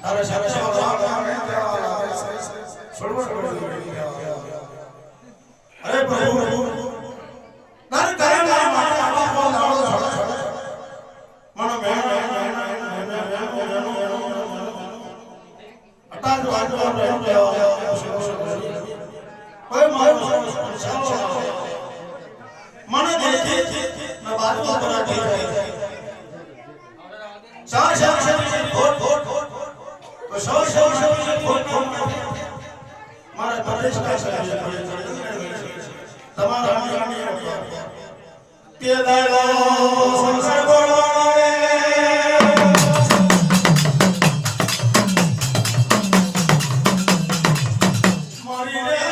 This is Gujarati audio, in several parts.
તારે સારે અરે પ્રભુ તારે કરેલા માટે આવા કો દાડો મને મે અટાર વાતો રહી ગયો કોઈ મને દેખી મેં બાતો કરાતી ચાર ફોટ તો સો ફોટ મારા પ્રદેશ કા તમારા કે દાદા સંસાર બોલવાવે મારી રે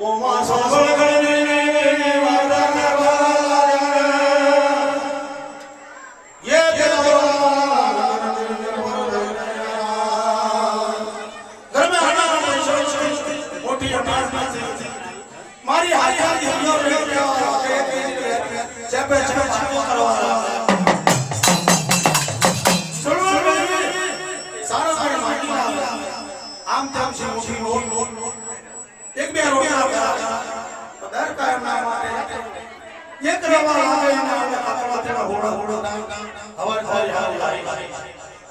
ઓમાં સંભળ કરીને વાદા કરવા ये घर में आना मोटी मारी हारी हारी चेपे चेपे चिपो करवा सारा सारा माटी आम तेम से मोटी नोट एक भी रोटी दर कायम ना मारे ये करवा तेरा होड़ा होड़ा हवा हवा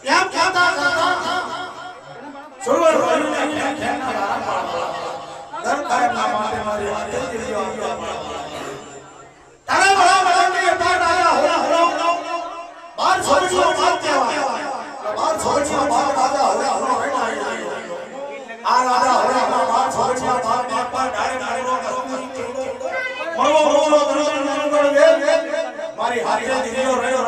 याम खाता सुरवर ने खेलना दर कायम ना मारे मारे तारा बड़ा बड़ा के पार आया होला बाहर छोड़ बात क्या बाहर छोड़ बात राजा होला आ राजा होला बाहर छोड़ बात पर डारे डारे मरो मारी हाथी दियो रयो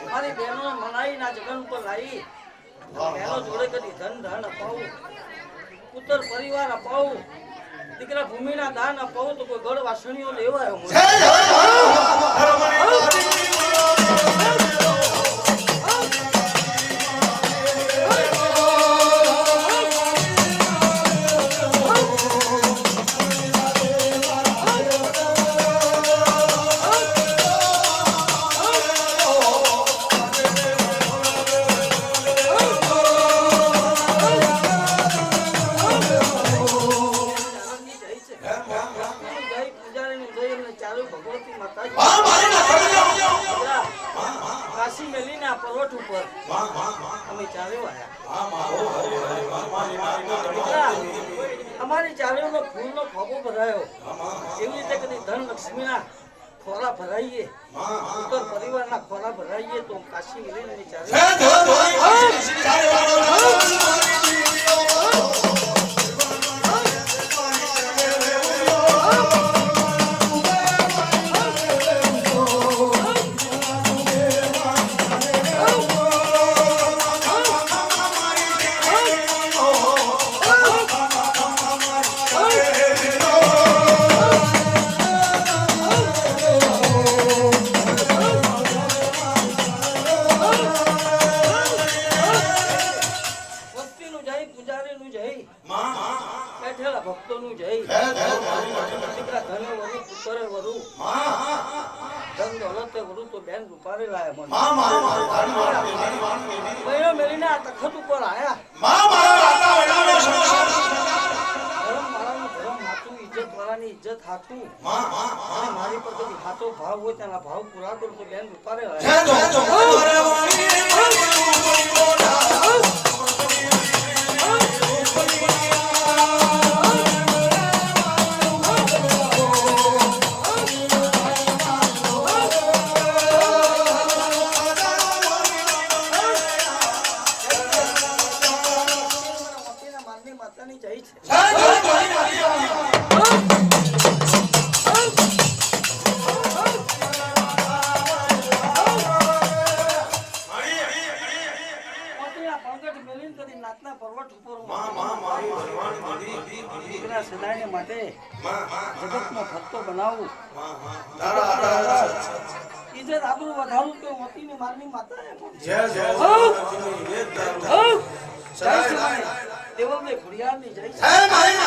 મારી બહેનો મનાઈ ના જગન પર લાવી બહેનો જોડે કદી ધન ધન અપાવું પુત્ર પરિવાર અપાવું દીકરા ભૂમિના દાન અપાવું તો કોઈ ગઢ વાસણીઓ લેવાયો અમારી ચારેયનો ફૂલનો ખોબો ભરાયો એવી રીતે કદી ધન લક્ષ્મીના ખોરા ભરાઈએ ઉત્તર પરિવારના ખોરા ભરાઈએ તો કાશી મિલીને ઇજ્જત હાથું મારી પર કદી હાથો ભાવ હોય તેના ભાવ પૂરા કરું તો બેન ઉતારે માતાની જઈ છે પગટ મેલીને કદી નાતના પર્વત ઉપર હું મારી ભરવાણી દીદી દીકરા સદાયને માટે જગતનો ભક્તો બનાવું તારા ઇજ્જત આબરૂ વધારું કે મોતીની મારની માતા જય જય દેવલને ઘડિયાળની જય છે હે મારી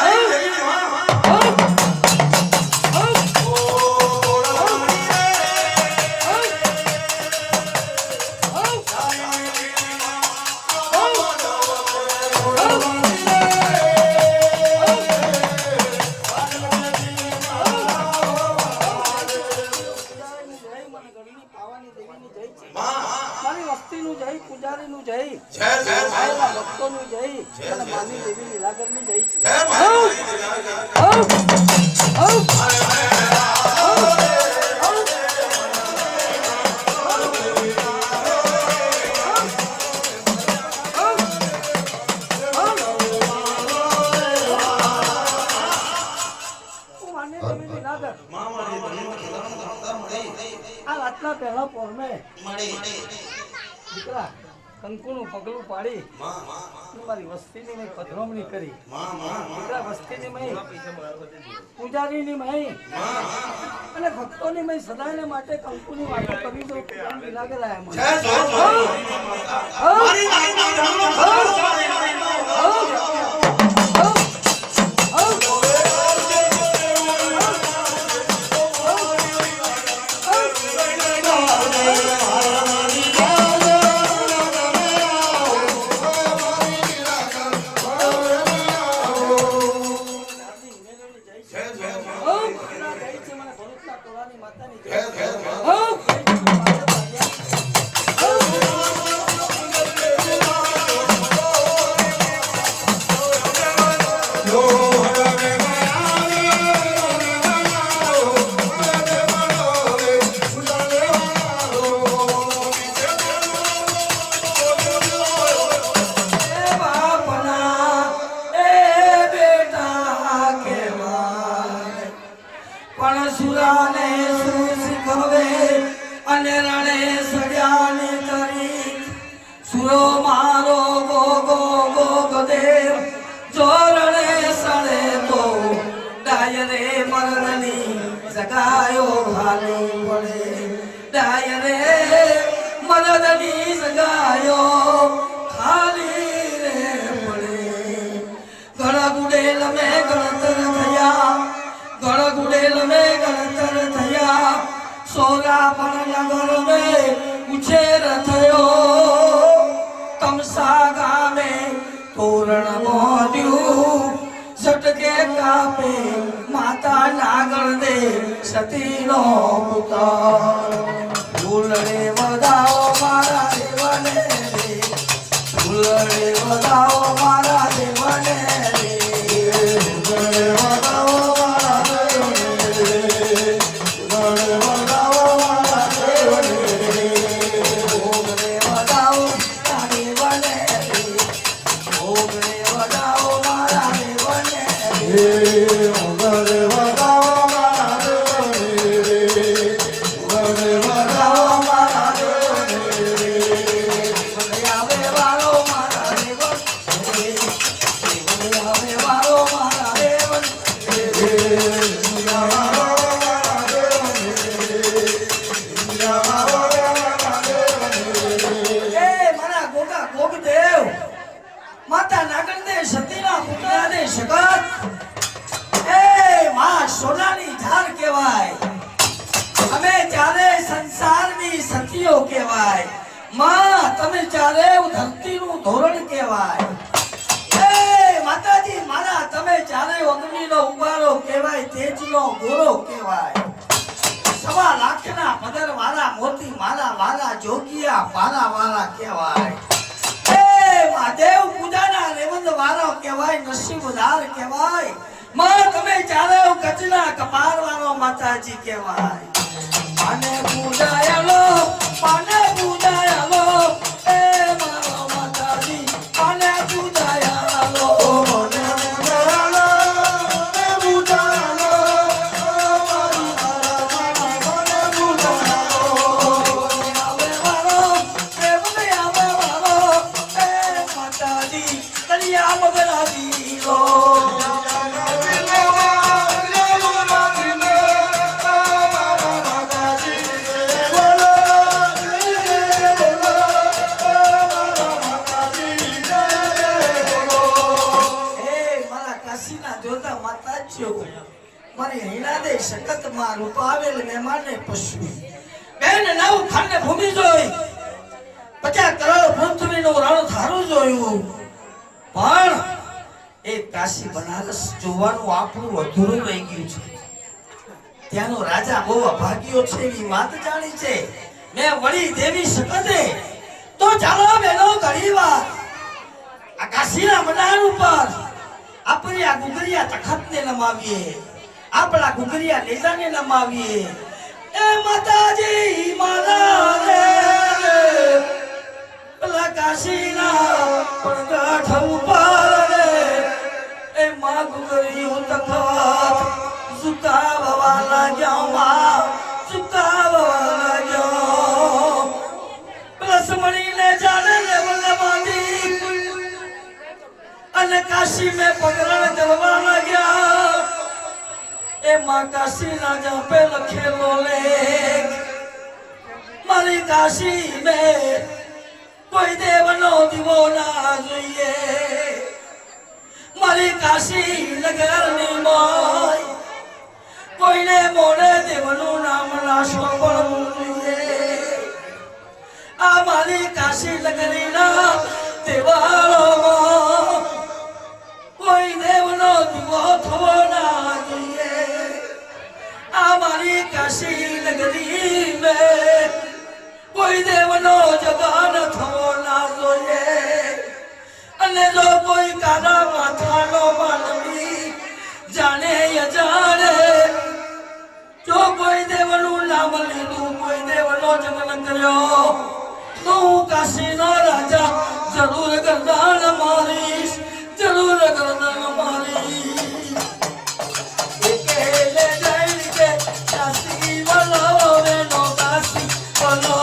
મારી વસ્તીનું જય પૂજારીનું જય જય જય મારા ભક્તોનું જય અને માની દેવી લીલાગરની જય છે જય મારી આ રાતના પહેલા પોરમે દીકરા કંકુનું પગલું પાડી મારી વસ્તીની મેં પધરામણી કરી દીકરા વસ્તીની મેં પૂજારીની મેં અને ભક્તોની મેં સદાયને માટે કંકુની વાતો કરી દઉં લાગે રહ્યા મને સોરા પણ નગર में ઉછેર થયો તમસા ગામે તોરણ મોદ્યું સટકે કાપે માતા નાગર દે સતીનો પુત્ર ફૂલડે વધાવો મારા દેવને રે ફૂલડે વધાવો મારા દેવને રે ફૂલડે વધાવો મારા દેવને રે ફૂલડે વધાવો મારા દેવને રે ફૂલડે વધાવો તારે વને રે ફૂલડે વધાવો મારા દેવને રે ફૂલડે વધાવો મારા દેવને રે ફૂલડે વધાવો મારા દેવને રે ફૂલડે આવે વાળો મારા દેવને રે ફૂલડે આવે વાળો મારા દેવને રે ફૂલડે વાળો મારા દેવને રે એ મારા ગોગા ગોગદેવ માતા નાગરદે સતીના પુત્રને જગત એ માં સોનાની ધાર કહેવાય અમે ચારે સંસારની સતીઓ કહેવાય માં તમે ચારે ધરતીનું ધોરણ કહેવાય એ માતાજી મારા તમે ચારે અગ્નિનો ઉબારો કહેવાય તેજનો ગોરો કહેવાય સવા લાખના પદર વાળા મોતી મારા વાળા જોગિયા પારા વાળા કહેવાય એ મહાદેવ પૂજાના રેવંદ વાળો કહેવાય નસીબદાર કહેવાય માં તમે ચારે કચના કપાર વાળો માતાજી કહેવાય પાને પૂજાયલો એ મારો માતાજી પાને પૂજાયલો મને પૂજાયલો મને પૂજાયલો મારી મારા મને પૂજાયલો આવે વાળો આવે વાળો એ મારી હિનાદે શકતમાં રૂપાવેલ મહેમાનને પશુ બેન નવ ખંડ ભૂમિ જોઈ 50 કરોડ પૃથ્વીનું રણ થારું જોયું પણ એ કાશી બનારસ જોવાનું આપણું અધૂરું રહી ગયું છે ત્યાંનો રાજા બહુ અભાગ્યો છે એવી વાત જાણી છે મેં વળી દેવી શકતે તો ચાલો બેનો ઘડીવાર આ કાશીના મેદાન ઉપર આપણે આ ગુગરિયા તખતને નમાવીએ આપણા ગુગરિયા નેજાને નમાવીએ એ માતાજી મારા રે પેલા કાશીના પણ ગાંઠ ઉપર રે એ માં ગુગરિયું તખત ઝુકાવવા લાગ્યો માં ઝુકાવવા લાગ્યો પેલા સમણીને જાણે લેવલ બાંધી અને કાશી में પગરણ જવા લાગ્યા એ માં કાશી ના જપે લખેલો લેખ મારી કાશી में કોઈ દેવનો દીવો ના જોઈએ મારી કાશી નગરની મોય કોઈને મોડે દેવનું નામ ના સાંભળવું જોઈએ આ મારી કાશી નગરીના દેવાળોમાં કોઈ દેવનો દીવો થવો ના જોઈએ આ મારી કાશી નગરી મેં કોઈ દેવનો જગાન થવો ના જોઈએ અને જો કોઈ કાના માથાનો માનવી જાણે અજાણે જો કોઈ દેવનું નામ લીધું કોઈ દેવનો જગન કર્યો તો હું કાશીનો રાજા જરૂર ગરદાન મારીશ જરૂર ગરદાન મારીશ એકેલે જઈને કે કાશી બોલો વેનો કાશી બોલો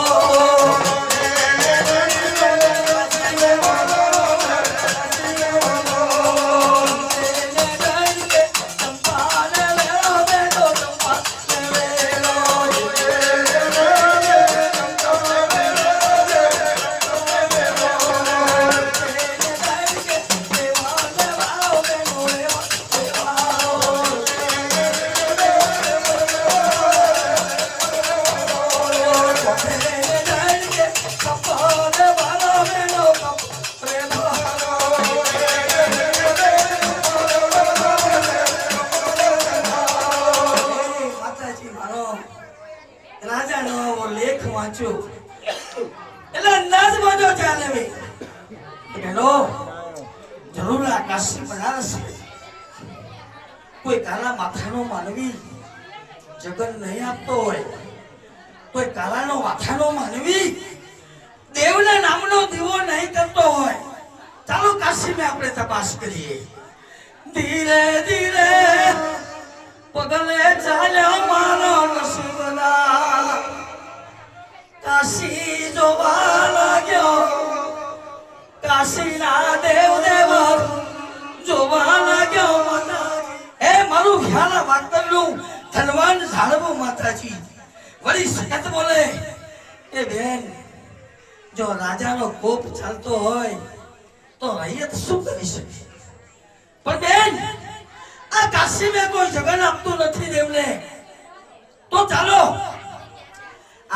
કોઈ કાલા માથાનો માનવી જગન નહીં આપતો હોય કોઈ કાલાનો માથાનો માનવી દેવના નામનો દીવો નહીં કરતો હોય ચાલો કાશીમાં આપણે તપાસ કરીએ ધીરે ધીરે પગલે ચાલ્યો મારો નસીબના કાશી જોવા લાગ્યો કાશીના દેવ દેવ જોવા લાગ્યો એ મારું ખ્યાલ વાતરનું ધનવાન ઝાડવું માતાજી વળી સખત બોલે એ બેન જો રાજાનો કોપ ચાલતો હોય તો રૈયત શું કરી શકે પણ બેન આ કાશીમાં કોઈ જગન આપતું નથી દેવને તો ચાલો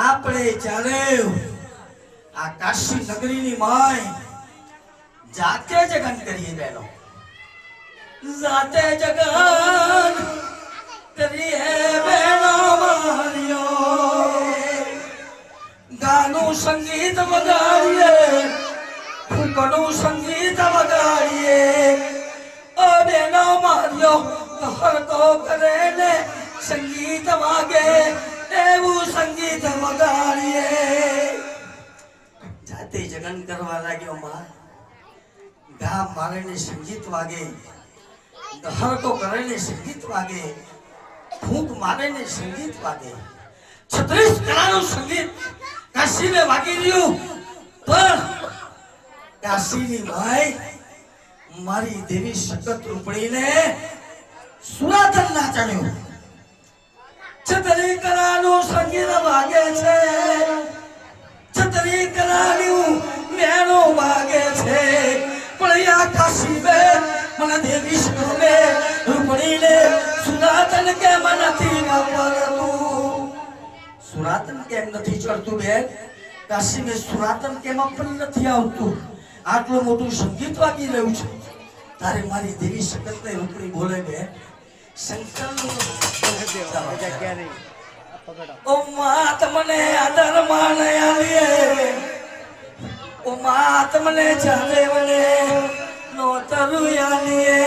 આપણે ચાલે આ કાશી નગરીની માય જાતે જગન કરીએ બેનો જાતે જગન કરીએ બેનો મારિયો ગાનું સંગીત વગાડીએ ફૂકણું સંગીત વગાડીએ ઓ બેનો મારિયો હરકો કરે ને સંગીત વાગે એવું સંગીત વગાડીએ જાતે જગન કરવા લાગ્યો માં ગા મારીને સંગીત વાગે હરકો કરીને સંગીત વાગે ફૂંક મારીને સંગીત વાગે 36 કલાનું સંગીત કાશીમાં વાગી રહ્યું પણ કાશીની ભાઈ મારી દેવી શકત રૂપણીને સુરાધન ના ચડ્યો 36 કલાનું સંગીત વાગે છે 36 કલાનું મેણું વાગે છે પણ આ કાશીમાં મને દેવી શકતને રૂપણીને સુરાધન સુરાતન કેમ નથી વાપરતું? સુરાતન કેમ નથી ચડતું બેન? કાશી મેં સુરાતન કેમ પણ નથી આવતું? આટલું મોટું સંગીત વાગી રહ્યું છે, તારે મારી દેવી શકત ને રૂપડી બોલે બેન. શંકરનું ઓ માં તમને આદર માન આલીએ, ઓ માં તમને ચાલે મને નો તરુ આલીએ,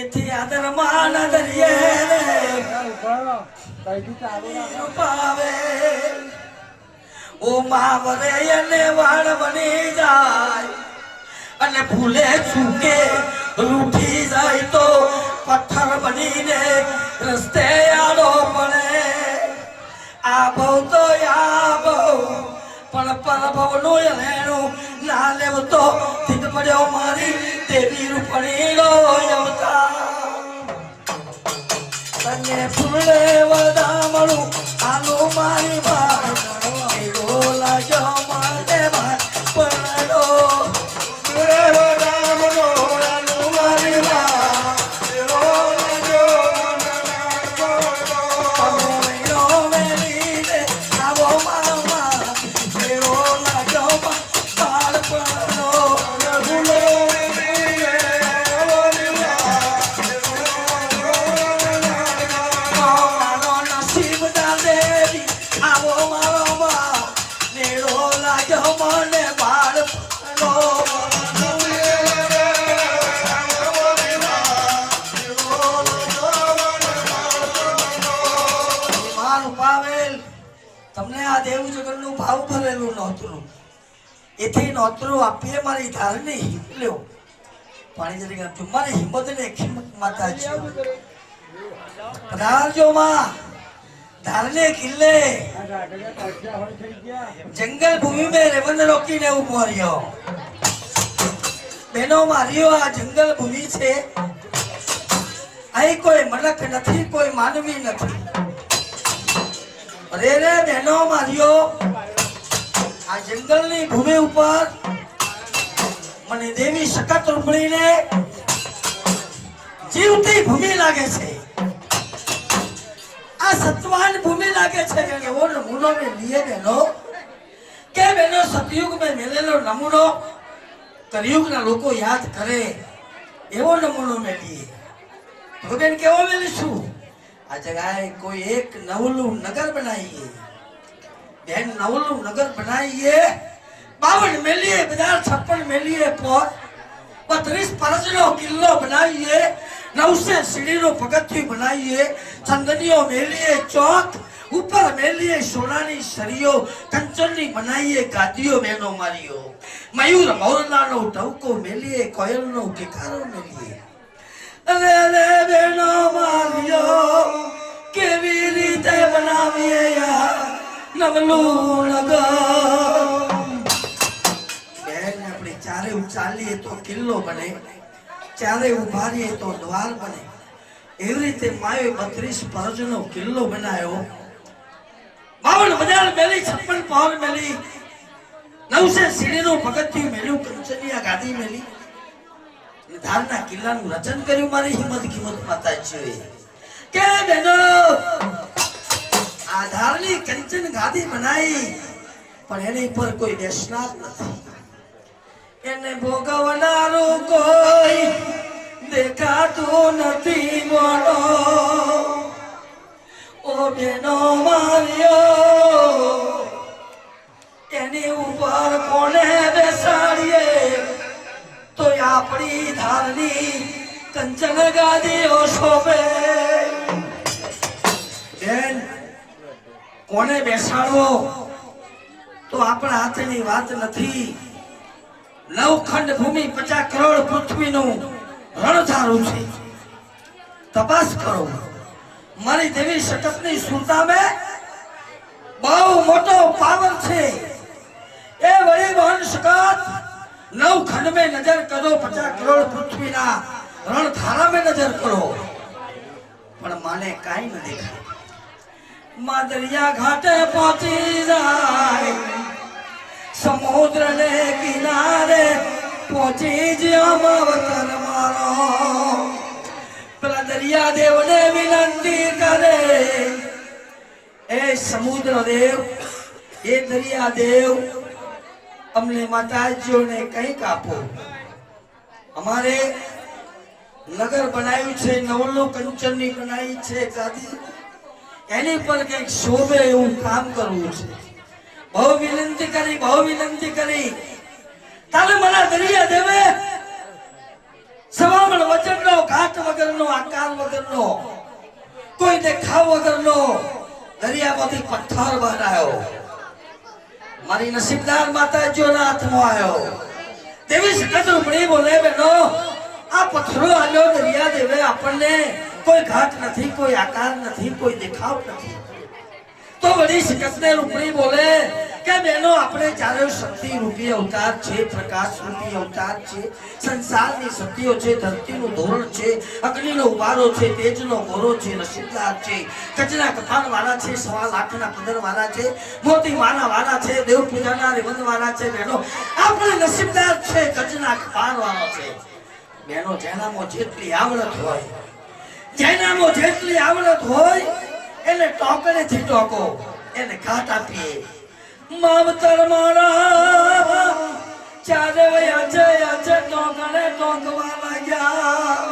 એથી આદર માન દરિયે પાવે. ઓ માવરે એને વાળ બની જાય અને ભૂલે ચૂકે રૂઠી જાય તો પથ્થર બનીને રસ્તે આડો પડે. આ બહુ તો આ બહુ પણ પરભવનું રહેણું ના લેવતો થીત પડ્યો મારી દેવી રૂપણીનો અવતાર. તને ફૂલે વધામણું આનું મારી બાર એવો લાગ્યો મારે પરણો. ફૂલે વધામણું આનું મારી બાર એવો લાગ્યો પરણો. મેલીને આવો મામા એવો લાગ્યો બાળ પરણો. ફૂલે તમને આ દેવ જગતનું ભાવ ભરેલું નહોતું, એથી નોતરું આપીએ મારી ધારની. લ્યો પાણી જરી આપજો. મારી હિંમત ને ખિંમત માતા છે. પધારજો માં ધારને કિલ્લે. જંગલ ભૂમિ में રેવન રોકીને ઉભો રહ્યો. બેનો માર્યો આ જંગલ ભૂમિ છે, અહીં કોઈ મલક નથી, કોઈ માનવી નથી. અરે રે બહેનો માર્યો, આ જંગલની ભૂમિ ઉપર મને દેવી શકત રૂપણીને જીવતી ભૂમિ લાગે છે. આ સત્વાન ભૂમિ લાગે છે. એવો નમૂનો મેં લીએ બહેનો કે બહેનો સતયુગ में મેલેલો નમૂનો કલયુગના લોકો યાદ કરે એવો નમૂનો મેં લીએ. તો બેન કેવો મેલીશું? આ જગાએ કોઈ એક નવલું નગર બનાવીએ બેન. નવલું નગર બનાવીએ, 52 મેલીએ, 56 મેલીએ પર 32 પરજનો કિલ્લો બનાવીએ, 900 સીડીનો પગથિયું બનાવીએ, ચંદનીઓ મેલીએ ચોક ઉપર મેલીએ, સોનાની સરીઓ કંચનની બનાવીએ ગાદીઓ બેનો મારીઓ. મયુર મોરલાનો ટવકો મેલીએ, કોયલનો કેકારો મેલીએ. અરે રે બેનો માર્યો, કેવી રીતે બનાવીએ યાર નવલું નગર. બેન આપણે ચારે ચાલીએ તો કિલ્લો બને, ચારે ઉભા રહીએ તો દ્વાર બને. એવી રીતે માએ 32 પરજનો કિલ્લો બનાવ્યો. 52 મેલી, 56 પહોર મેલી, 900 સીડીનું પગથિયું મેલ્યું, કંચનિયા ગાદી મેલી, ધારના કિલ્લાનું રચન કર્યું. મારી હિંમત કિંમત માતા છે કે બેનો આ ધારની કંચન ગાદી બનાવી, પણ એની પર કોઈ બેસનાર નથી. એને ભોગવનારું કોઈ દેખાતું નથી. બોલો ઓ બેનો માર્યો, એની ઉપર કોને બેસાડીએ તો આપણી ધારની કંચન ગાદીઓ શોભે. બેન કોને બેસાડવો તો આપણા હાથની વાત નથી. 9 ખંડ ભૂમિ, 50 કરોડ પૃથ્વીનું રણધારું છે. તપાસ કરો. મારી દેવી શકતની સુરતામાં બહુ મોટો પાવર છે. એ વળી બહન શકત 9 खंड में नजर करो, 50 करोड़ पृथ्वी ना रणधारा में नजर करो, पर माने काई न देखा. मां दरिया घाटे पहुंची जाए, समुद्र ने किनारे पहुंची जो वतन मारो. पेला दरिया દરિયા દેવને વિનંતી કરે, એ સમુદ્ર દેવ, એ દરિયા દેવ, અમને માતાજીઓને કંઈક આપો. અમારે નગર બનાવ્યું છે, નવલો કંચનની બનાવી છે ગાદી, એની પર કંઈક શોભે એવું કામ કરવું છે. બહુ વિનંતી કરી, બહુ વિનંતી કરી. તારે મારા દરિયા દેવે સવામણ વચનનો, ઘાટ વગરનો, આકાર વગરનો, કોઈ દેખાવ વગરનો દરિયામાંથી પથ્થર બહાર આવ્યો. મારી નસીબદાર માતાજીઓના હાથમાં આવ્યો. દેવી સખત રૂપણી બોલે, બેનો આ પથ્થરો આવ્યો દરિયા દેવે આપણને કોઈ ઘાટ નથી, કોઈ આકાર નથી, કોઈ દેખાવ નથી. તો વળી સખતને રૂપણી બોલે કે બેનો આપણે ચારે શક્તિ રૂપી અવતાર છે, પ્રકાશ રૂપી અવતાર છે, સંસારની શક્તિઓ છે, ધરતીનું ધોરણ છે, અગ્નિનો ઉબારો છે, તેજનો ગોરો છે, નસીબદાર છે, કચના કપાળ વાળા છે, 1.25 લાખના પદર વાળા છે, મોતી માના વાળા છે, દેવ પૂજાના રિવંદ વાળા છે. બેનો આપણે નસીબદાર છે, કચના કપાળ વાળો છે. બેનો જેનામાં જેટલી આવડત હોય, જેનામાં જેટલી આવડત હોય એને ટોકરેથી ટોકો, એને ઘાટ આપીએ. માવતર મારા ચારે વયા છે ટોકરે ટોકવા લાગ્યા,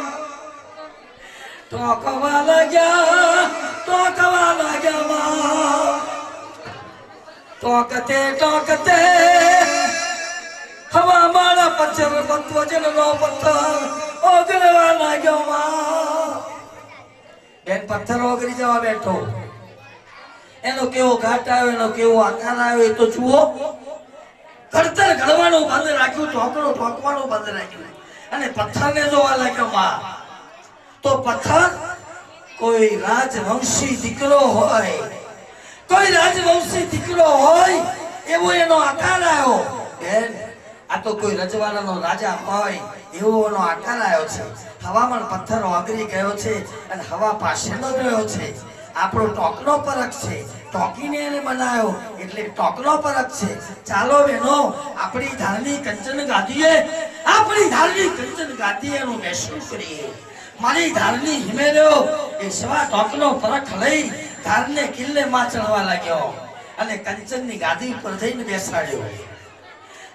ટોકવા લાગ્યા, ટોકવા લાગ્યા. ટોકતે ટોકતે હવા મારા પથ્થર વજનનો પથ્થર ઓગળવા લાગ્યો. બેન પથ્થર ઓગળી જવા બેઠો. એનો કેવો ઘાટ આવ્યો, એનો કેવો આકાર આવ્યો એ તો જુઓ. ઘડતર ઘડવાનું બંધ રાખ્યું, ઠોકરો ઠોકવાનું બંધ રાખ્યું અને પથ્થરને જોવા લાગ્યો. માં તો પથ્થર કોઈ રાજવંશી દીકરો હોય, કોઈ રાજવંશી દીકરો હોય એવો એનો આકાર આવ્યો. બેન આ તો કોઈ રજવાડાનો રાજા હોય એવો એનો આકાર આવ્યો છે. હવામાન પથ્થર ઓગળી ગયો છે અને હવા પાસેનો રહ્યો છે. આપણો ટોકનો પરખ છે, ટોકીને એને બનાવ્યો એટલે ટોકનો પરખ છે. ચાલો બહેનો આપણી ધારની કંચન ગાદીએ, આપણી ધારની કંચન ગાદીએ એનું બેસવું કરીએ. મારી ધારની હિમેલ્યો એ સવા ટોકનો પરખ લઈ ધારને કિલ્લે માં ચડવા લાગ્યો અને કંચનની ગાદી ઉપર જઈને બેસાડ્યો.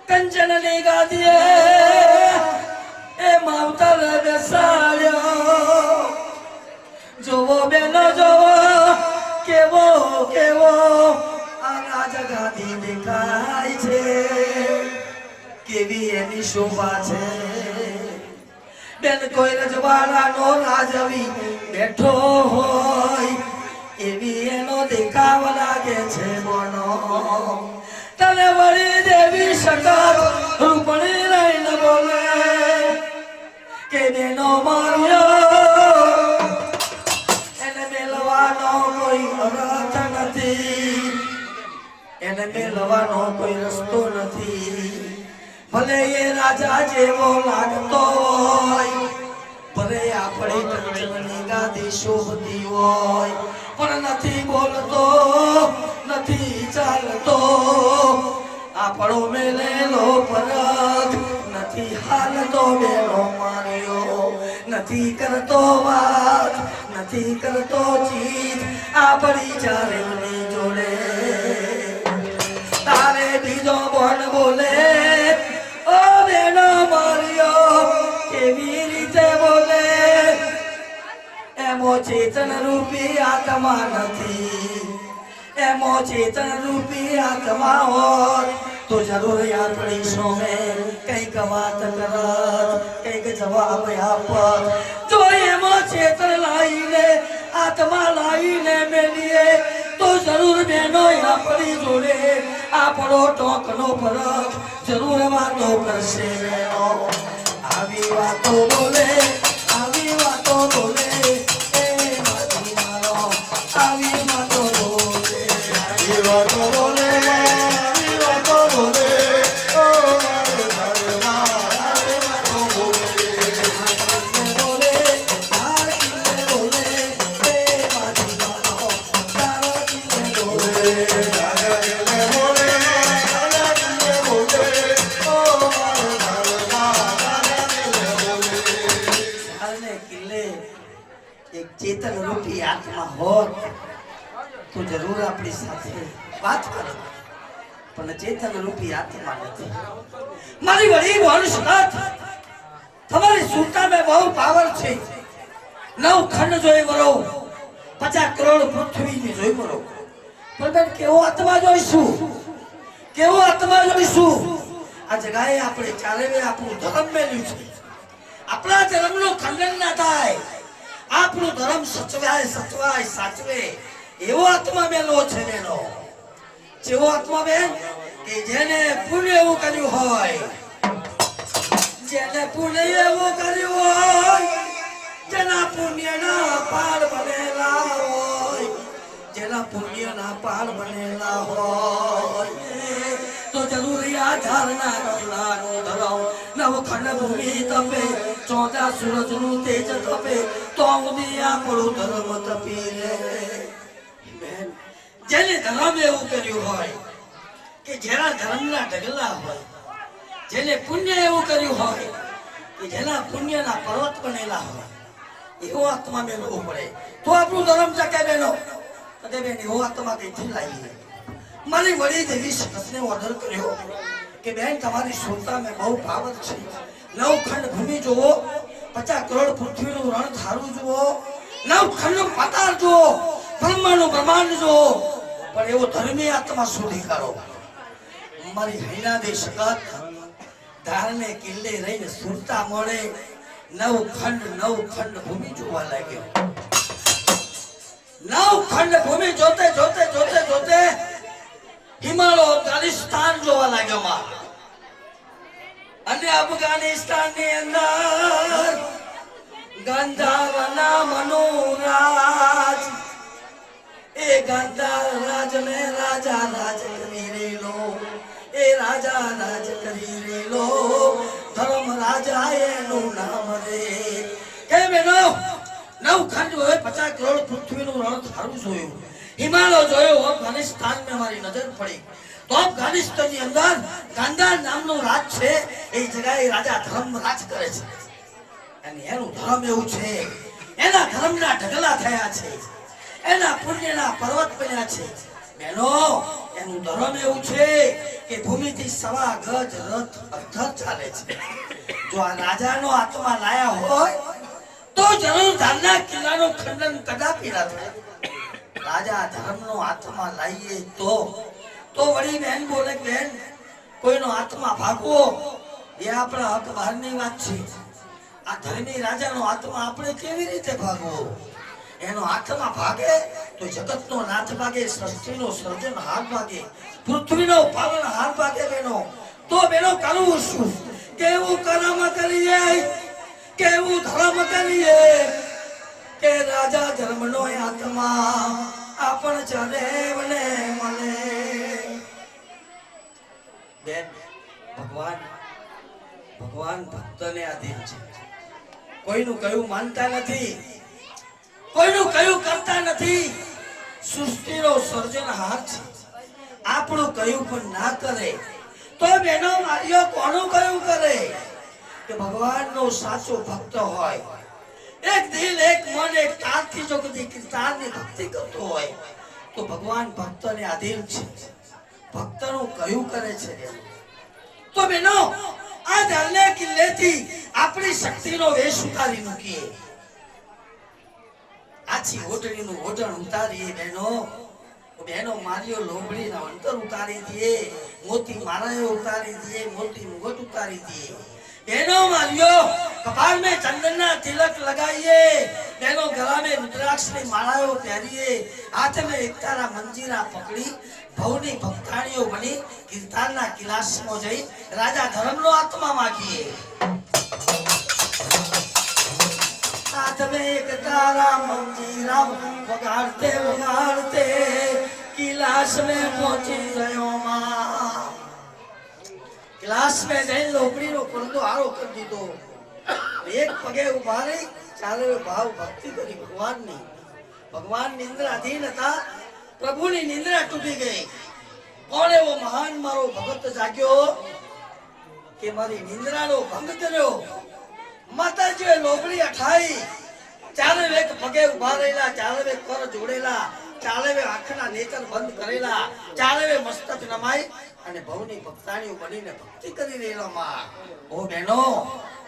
કંચનની ગાદીએ એ માવતર બેસાડ્યો. જોવો બેનો જોવો કેવો કેવો આ રાજગાદી દેખાય છે, કેવી એની શોભા છે. બેન કોઈ રજવાડાનો રાજવી બેઠો હોય એવી એનો દેખાવ લાગે છે. બોનો તને વળી દેવી સખત રૂપણી લઈને બોલે કે બેનો માર્યો એને મેલવાનો કોઈ અર્થ નથી, એને મેલવાનો કોઈ રસ્તો નથી. ભલે એ રાજા જેવો લાગતો હોય, ભલે આપણી કંચનની ગાદી શોભતી હોય, પણ નથી બોલતો, નથી ચાલતો. આપણો મેલેલો પરખ નથી હાલતો. બેનો માર્યો નથી કરતો વાત, નથી કરતો ચીત આપણી ચારેની જોડે. તારે બીજો બોલ બોલે ઓ બેનો માર્યો કેવી રીતે બોલે. એમો ચેતન રૂપી આત્મા નથી, એમો ચેતન રૂપી આત્મા હોત તો જરૂર આપણી સોમે કંઈક વાત કરત, કંઈક જવાબ આપત. જો એમો ચેતન લાવીને આત્મા લાવીને મેલીએ તો જરૂર બેનો આપણી જોડે આપણો ટોકનો ફરક જરૂર વાતો કરશે. બેનો આવી વાતો બોલે, આવી વાતો બોલે એ મારી મારો, આવી વાતો બોલે, આવી વાતો બોલે, આવી વાતો બોલે ઓ મારે ઘરમાં, આવી વાતો બોલે, બોલે તાર કિલ્લે બોલે એ મારી મારો, તારો કિલ્લે બોલે, તારા કિલ્લે બોલે, તારા કિલ્લે બોલે ઓ મારે ઘરમાં, તારા કિલ્લે બોલે. ચેતન રૂપી આત્મા હોત તો જરૂર આપણી સાથે વાત કરે, પણ ચેતન રૂપી આત્મા નથી. મારી વડી બોલ સનાથ, તમારી સુરતા में બહુ પાવર છે. 9 ખંડ જોઈ મરો, 50 કરોડ પૃથ્વીની જોઈ મરો, પણ કેવો આત્મા જોઈશું, કેવો આત્મા જોઈશું? આ જગાએ આપણે ચાલે આપણું ધર્મ મેલ્યું છે. આપણા ધર્મનો ખંડન ના થાય, આપણું ધર્મ સચવાય સચવાય સાચવે એવો આત્મા મેલો છે. મેલો જેવો આત્મા બેન કે જેને પુણ્ય એવું કર્યું હોય, જેને પુણ્ય એવું કર્યું હોય, જેના પુણ્યના પાર બનેલા હોય, જેના પુણ્યના પાર બનેલા હોય, તો જરૂરી આ ધારણા કરનારો ધરાવ. નવખંડ ભૂમિ તપે, 14 સૂરજનું તેજ તપે, તો ઉદી આપણું ધર્મ તપી રે. જેને ધર્મ એવું કર્યું હોય કે જેના ધર્મના ઢગલા હોય, જેને પુણ્ય એવું કર્યું હોય કે જેના પુણ્યના પર્વત બનેલા હોય, એવો આત્મા મેળવવો પડે તો આપણું ધર્મ ટકે. બેનો અને બેન એવો આત્મા કઈથી લાવીએ? મારી વડી દેવી સખતને ઓર્ડર કર્યો કે બેન તમારી સુરતામાં બહુ પાવર છે. 9 ખંડ ભૂમિ જુઓ, 50 કરોડ પૃથ્વીનું રણ થારું જુઓ, 9 ખંડનું પાતાળ જુઓ, બ્રહ્માંડનું બ્રહ્માંડ જુઓ, પણ એવો ધર્મી આત્મા શોધી કાઢો. મારી હૈના દે સખત ધારને કિલ્લે રહીને સુરતા મળે. 9 ખંડ ભૂમિ જોવા લાગ્યો. 9 ખંડ ભૂમિ જોતે જોતે જોતે જોતે હિમાલય અફઘાનિસ્તાન જોવા લાગ્યો. અને અફઘાનિસ્તાન ની અંદર ગાંધારના મનોરાજ, એ ગાંધાર રાજ ને રાજા રાજ કરી રેલો, એ રાજા રાજ કરી રેલો, ધર્મ રાજા એનું નામ રે. કે બેનો 9 ખંડ હોય, 50 કરોડ પૃથ્વીનું રણ થારું જોયું, હિમાલય જોયો, અફઘાનિસ્તાનમાં મારી નજર પડી. તો અફઘાનિસ્તાનની અંદર ગાંધાર નામનો રાજ છે. એ જગ્યાએ રાજા ધર્મ રાજ કરે છે, અને એનું ધર્મ એવું છે, એના ધર્મના ઢગલા થયા છે, એના પુણ્યના પર્વત બન્યા છે. બેનો એનું ધર્મ એવું છે કે ભૂમિથી 1.25 ગજ રથ અધર ચાલે છે. જો આ રાજાનો આત્મા લાયા હોય તો જરૂર ધારના કિલ્લાનો ખંડન કદાપી ના થાય. રાજા ધર્મનો આત્મા લાવીએ તો વળી બેન બોલે, બેન કોઈનો આત્મા ભાગવો એ આપણા હક બહારની વાત છે. આ ધર્મી રાજાનો આત્મા આપણે કેવી રીતે ભાગવો? એનો આત્મા ભાગે તો જગતનો નાથ ભાગે, સૃષ્ટિનો સર્જન હાર ભાગે, પૃથ્વીનો પાલન હાર ભાગે. બેનો તો બેનો કરવું શું? કેવું કર્મ કરીએ, કેવું ધર્મ કરીએ કે રાજા ધર્મનો આત્મા આપણ ચરેવને મળે. બેન ભગવાન ભક્તને આધીન છે. કોઈનું કયું માનતા નથી, કોઈનું કયું કરતા નથી. સૃષ્ટિનો સર્જનહાર છે, આપણું કયું પણ ના કરે તો બેનો મારીઓ કોનું કયું કરે? કે ભગવાનનો સાચો ભક્ત હોય, એક દિલ એક મન એક તારથી જો કદી કીર્તનની ભક્તિ કરતો હોય તો ભગવાન ભક્તને આધીન છે. ભક્તનું કયું કરે છે? તો બેનો આ ધારને કિલ્લેથી આપણી શક્તિનો વેશ ઉતારી મૂકીએ, આછી ઓઢણીનું ઓઢણ ઉતારીએ. બેનો મારીઓ લોબડીના અંતર ઉતારી દઈએ, મોતી મારાયો ઉતારી દઈએ, મોતી મુગટ ઉતારી દઈએ. બેનો मारियो कपाल में चंदन तिलक लगाइए, बेनो गला में रुद्राक्ष की मालाओं पहनिए, हाथ में एकतारा मंजीरा पकड़ी भवनी भक्ताणियों बनी कीर्तनना किलास में जई राजा धर्मनो आत्मा मागीए। हाथ में एकतारा मंजीरा वगाड़ते वगाड़ते किलास में पहुंची गयो मां। क्लास में गई लोकड़ी नो पर्दो आरो कर दीधो, एक पगे उभा रही चाले भाव भक्ति करी भगवान नी। भगवान निंद्राधीन था, प्रभु नी निंद्रा टूटी गई। कौन है वो महान मारो भगत जाग्यो के मारी निंद्रा नो भंग कर्यो। माता जी लोकड़ी अठाई ચારે વેક પગે ઉભા રહેલા, ચારે વેક કર જોડેલા, ચારે વેક આંખના નેત્ર બંધ કરેલા, ચારે વેક મસ્તક નમાઈ અને ભવની ભક્તાણીઓ બનીને ભક્તિ કરી રહેલા માં. ઓ બહેનો,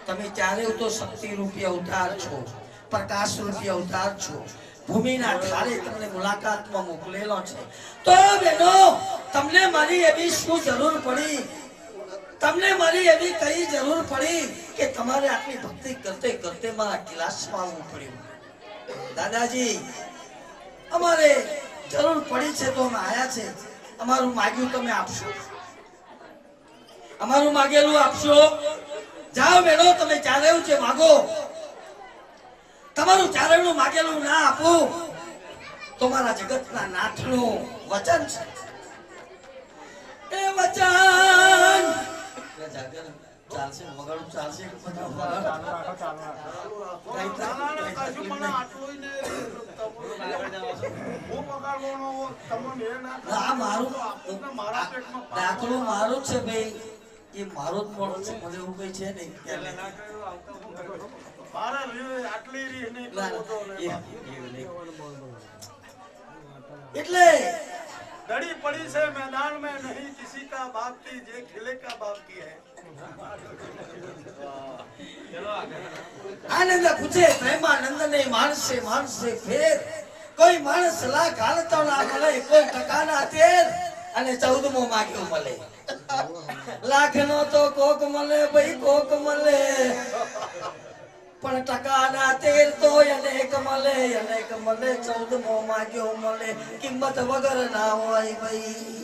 તમે ચારે તો શક્તિ રૂપી અવતાર છો, પ્રકાશ રૂપી અવતાર છો. ભૂમિના ધારે તમને મુલાકાતમાં મોકલેલો છે. તો બહેનો, તમને મારી એવી શું જરૂર પડી? તમને મારી એવી કઈ જરૂર પડી કે તમારે આટલી ભક્તિ કરતે કરતે મારા ક્લાસમાં આવવું પડ્યું? દાદાજી, અમારે જરૂર પડી છે તો અમે આયા છે. અમારું માગ્યું તમે આપશો? અમારું માગેલું આપશો? જાઓ બેનો, તમે ચારેવ છે માગો. તમારું ચારેવનું માગેલું ના આપું તો મારા જગતના નાથનું વચન છે. એ વચન ચાલશે, વગાડું ચાલશે કે બધા દાખલો મારો છે ભાઈ, એ મારો જ મોડો છે. મને એવું કઈ છે નહીં. એટલે लड़ी पड़ी से मैदान में नहीं किसी का बाप की, जे खिले का बाप की है. આનંદ પૂછે પ્રેમાનંદ ને માણસે માણસે ફેર. કોઈ માણસ લાખ હાલતો ના મળે, કોઈ ટકાના તેર અને 14મો માગ્યો મળે. લાખ નો તો કોક મળે ભાઈ, કોક મળે, પણ ટકાના તેર તો અનેક મળે, અનેક મળે. 14મો માગ્યો મળે, કિંમત વગર ના હોય ભાઈ.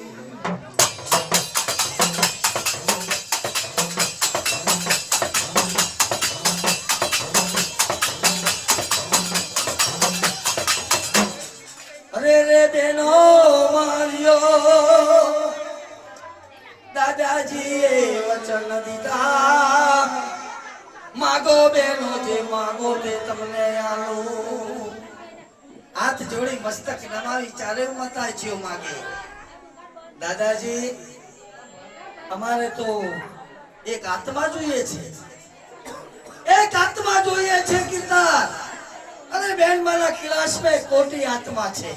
અરે રે બેનો માર્યો, દાદાજીએ વચન દીધા, માગો બેનો જે માગો તે તમને આલું. હાથ જોડી મસ્તક નમાવી ચારે માતાજીઓ માગે. દાદાજી, અમારે તો એક આત્મા જોઈએ છે, એક આત્મા જોઈએ છે કીર્તન. અરે બેન, મારા ક્લાસમાં કોટી આત્મા છે,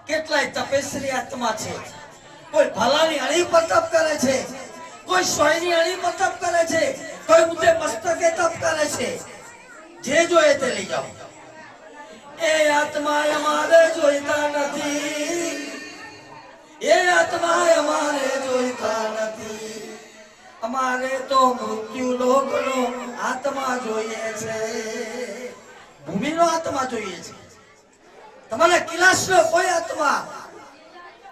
કેટલાય તપેશ્રી આત્મા છે. કોઈ ભલાની અણી પર તપ કરે છે, કોઈ સોયની અણી પર તપ કરે છે, કોઈ મુદ્દે મસ્તકે તપ કરે છે. જે જોઈએ તે લઈ જાઓ. એ આત્મા અમારે જોઈતા નથી, એ આત્મા અમારે જોઈતા નથી. અમારે તો મૃત્યુ લોકનો આત્મા જોઈએ છે, ભૂમિનો આત્મા જોઈએ છે. તમારા કિલાસનો કોઈ આત્મા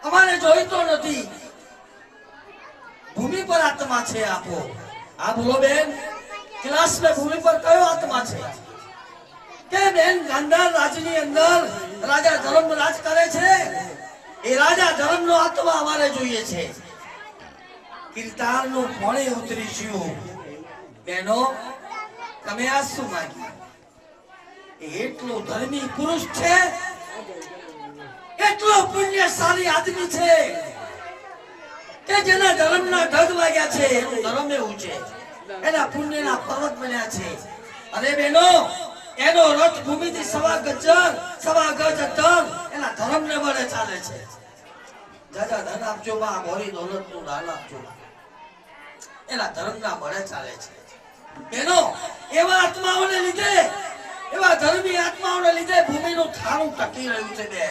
અમારે જોઈતો નથી. ભૂમિ પર આત્મા છે આપો. આ બોલો બેન, કિલાસમાં ભૂમિ પર કયો આત્મા છે? કે બેન, ગાંધાર રાજની અંદર રાજા ધર્મરાજ કરે છે, એ રાજા ધર્મનો આત્મા અમારે જોઈએ છે. કીર્તાનનું પાણી ઉતરીશું. બેનો, તમે આ શું માગ્યું? એટલો ધર્મી પુરુષ છે, એટલો પુણ્યશાળી આદમી છે કે જેના ધર્મના ઢગ વાગ્યા છે. એનું ધર્મ એવું છે, એના પુણ્યના પર્વત બન્યા છે. અરે બેનો, એનો રથ ભૂમિથી સવા ગજ અંતર એના ધર્મને વડે ચાલે છે. જાજા ધન આપજો માં, મોરી દોલતનું દાન આપજો, એના ધર્મના વડે ચાલે છે. બેનો, એવા આત્માઓને લીધે, એવા ધર્મી આત્માઓને લીધે ભૂમિનું થાળું ટકી રહ્યું છે. બે,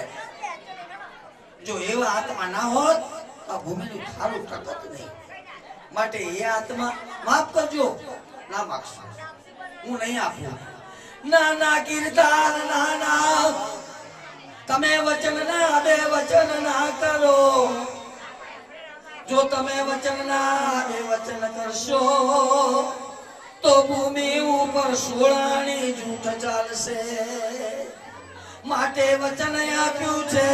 જો એવા આત્મા ના હોત તો ભૂમિનું થાળું ટકત નહીં. માટે એ આત્મા માફ કરજો, ના માગશો, હું નહીં આપું. ના ના કીર્તાન, ના ના, તમે વચન ના બે વચન ના કરો. જો તમે વચન ના બે વચન કરશો તો ભૂમિ ઉપર સોળાની જૂઠ ચાલશે. માટે વચન આપ્યું છે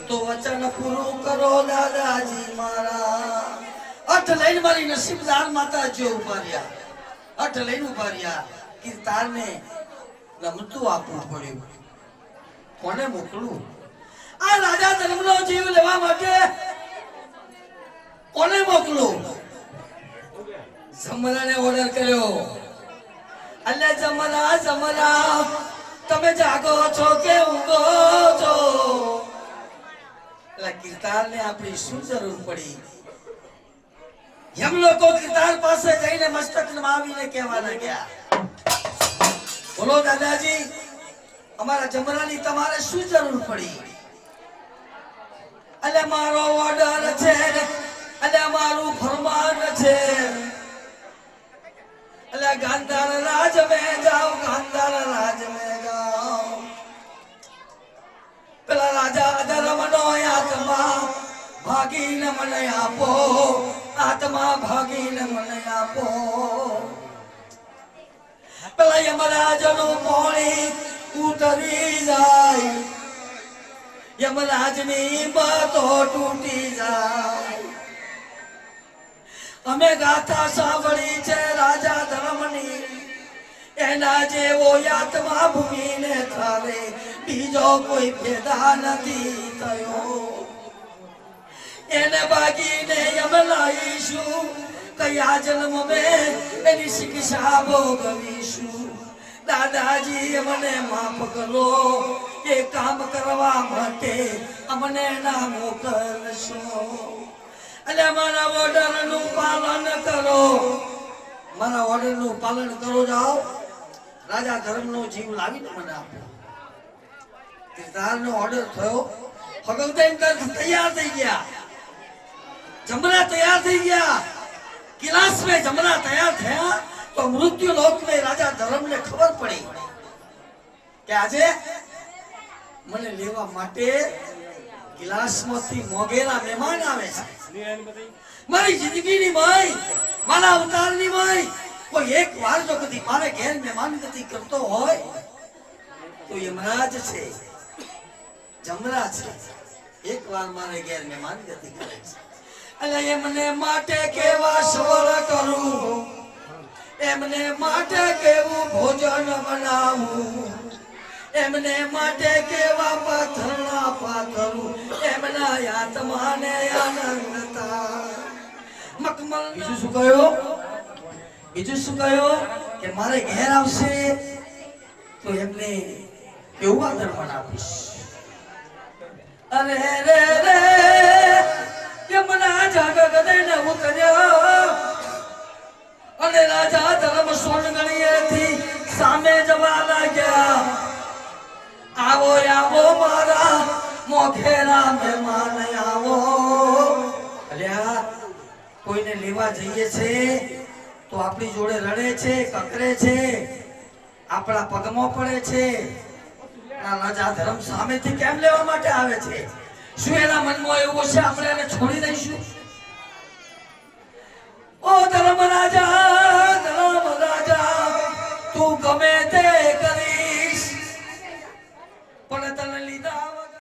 તો વચન પૂરું કરો દાદાજી મારા. અઠ લઈને મારી નસીબદાર માતાજીઓ ઉભા રહ્યા, અઠ લઈને ઉભા રહ્યા. કીર્તાનને રમતું આપવું પડ્યું. કોને મોકલું? આ રાજા ધર્મનો જીવ લેવા માટે કોને મોકલું? જમરાને ઓર્ડર કર્યો. અલ્યા જમરા, જમરા, તમે જાગો છો કે ઊંઘો છો? એટલે કીર્તાનને આપણી શું જરૂર પડી? એમ લોકો કીર્તાન પાસે જઈને મસ્તક નમાવીને કહેવાના ગયા, બોલો દાદાજી, અમારા જમરાની તમારે શું જરૂર પડી? અલે મારો ઓર્ડર છે, અલે મારું ફરમાન છે, અલે ગાંધાર રાજ में જાઓ, ગાંધાર રાજ में જાઓ. પેલા રાજા ધર્મનો આત્મા ભાગીને મને આપો, આત્મા ભાગીને મને આપો. પેલા યમરાજનું મોણી ઉતરી જાય, યમરાજની બાતો તૂટી જાય. અમે ગાથા સાંભળી છે રાજા ધર્મની, એના જેવો આત્મા ભૂમિને થાવે બીજો કોઈ પેદા નથી થયો. એને ભાગીને યમલાઈશું, કયા જન્મ મેં એની શિક્ષા ભોગવીશું. દાદાજી મને માફ કરો, એ કામ કરવા માટે અમને ના મોકલશો. અને મારા ઓર્ડરનું પાલન કરો, મારા ઓર્ડરનું પાલન કરો. જાઓ, રાજા ધર્મનો જીવ લાવીને મને આપો. કીર્તાનનો ઓર્ડર થયો, ભગવતેન તૈયાર થઈ ગયા, જમરા તૈયાર થઈ ગયા. કિલાસ में જમરા તૈયાર થયા તો મૃત્યુ લોક में રાજા ધર્મને ખબર પડી કે આજે મને લેવા માટે કિલાસમાંથી મોગેરા મહેમાન આવે છે. મારી જિંદગીની માય, મારા અવતારની માય, કોઈ એક વાર જો કદી મારે ઘેર મહેમાન ગતિ કરતો હોય તો યમરાજ છે, જમરા છે, એક વાર મારે ઘેર મહેમાન ગતિ કરે છે. અને એમને માટે કેવા સવર કરું, એમને માટે કેવું ભોજન બનાવું, એમને માટે કેવા પાથરણા પાથરું, એમના આત્માને આનંદ થાય. મકમલ બીજું શું કહ્યું? બીજું શું કહ્યું કે મારે ઘેર આવશે તો એમને કેવું આદરમાન આપીશ. અરે રે રે યમના જાગગદને ઉતર્યા અને રાજા ધર્મ સોનગણીએથી સામે જવા લાગ્યા. આવો આવો મારા મોખેરા મહેમાન આવો. અલ્યા કોઈને લેવા જઈએ છે તો આપણી જોડે રડે છે, કકરે છે, આપણા પગમાં પડે છે. આ રાજા ધર્મ સામેથી કેમ લેવા માટે આવે છે? શું એના મનમાં એવું છે આપણે એને છોડી દઈશું? ઓ ધર્મ રાજા,